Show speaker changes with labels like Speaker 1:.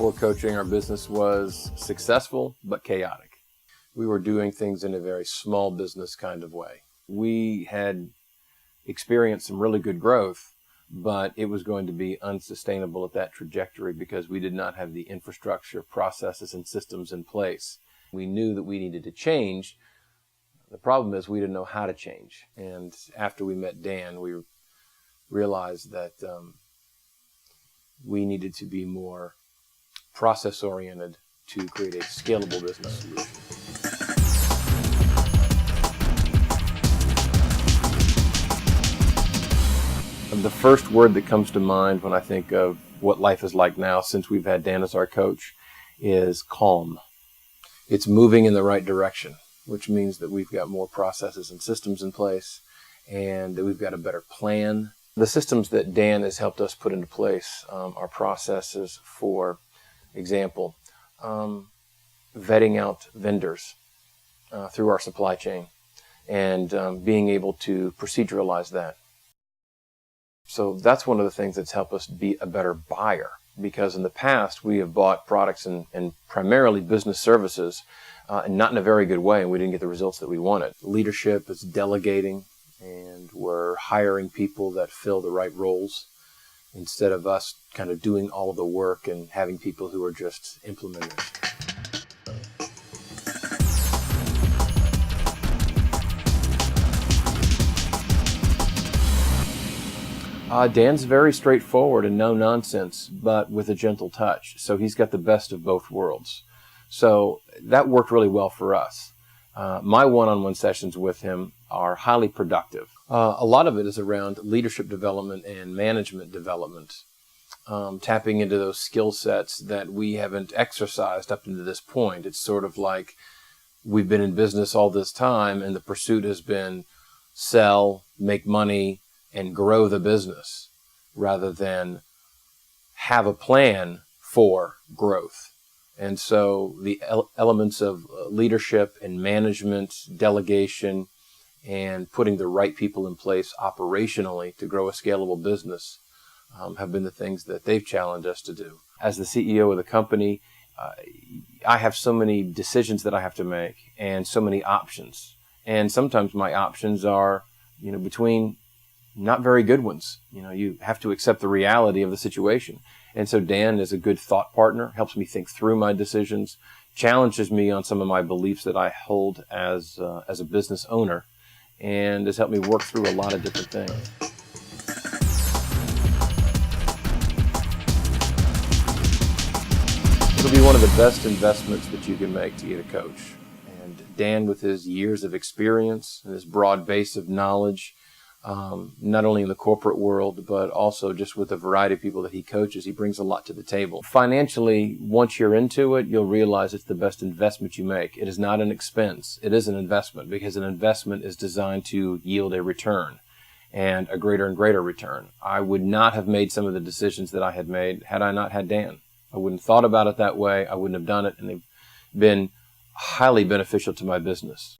Speaker 1: before coaching, our business was successful but chaotic. We were doing things in a very small business kind of way. We had experienced some really good growth, but it was going to be unsustainable at that trajectory because we did not have the infrastructure, processes, and systems in place. We knew that we needed to change. The problem is we didn't know how to change. And after we met Dan, we realized that we needed to be more process-oriented to create a scalable business solution. The first word that comes to mind when I think of what life is like now since we've had Dan as our coach is calm. It's moving in the right direction, which means that we've got more processes and systems in place and that we've got a better plan. The systems that Dan has helped us put into place are processes, for example, vetting out vendors through our supply chain and being able to proceduralize that. So that's one of the things that's helped us be a better buyer, because in the past we have bought products and primarily business services and not in a very good way, and we didn't get the results that we wanted. Leadership is delegating, and we're hiring people that fill the right roles instead of us kind of doing all of the work and having people who are just implementers. Dan's very straightforward and no nonsense, but with a gentle touch. So he's got the best of both worlds. So that worked really well for us. My one-on-one sessions with him are highly productive. A lot of it is around leadership development and management development, tapping into those skill sets that we haven't exercised up to this point. It's sort of like we've been in business all this time and the pursuit has been sell, make money, and grow the business rather than have a plan for growth. And so the elements of leadership and management, delegation, and putting the right people in place operationally to grow a scalable business have been the things that they've challenged us to do. As the CEO of the company, I have so many decisions that I have to make and so many options. And sometimes my options are, between not very good ones. You have to accept the reality of the situation. And so Dan is a good thought partner, helps me think through my decisions, challenges me on some of my beliefs that I hold as a business owner, and has helped me work through a lot of different things. It'll be one of the best investments that you can make to get a coach. And Dan, with his years of experience and his broad base of knowledge, not only in the corporate world, but also just with the variety of people that he coaches, he brings a lot to the table. Financially, once you're into it, you'll realize it's the best investment you make. It is not an expense. It is an investment, because an investment is designed to yield a return, and a greater and greater return. I would not have made some of the decisions that I had made had I not had Dan. I wouldn't have thought about it that way. I wouldn't have done it, and they've been highly beneficial to my business.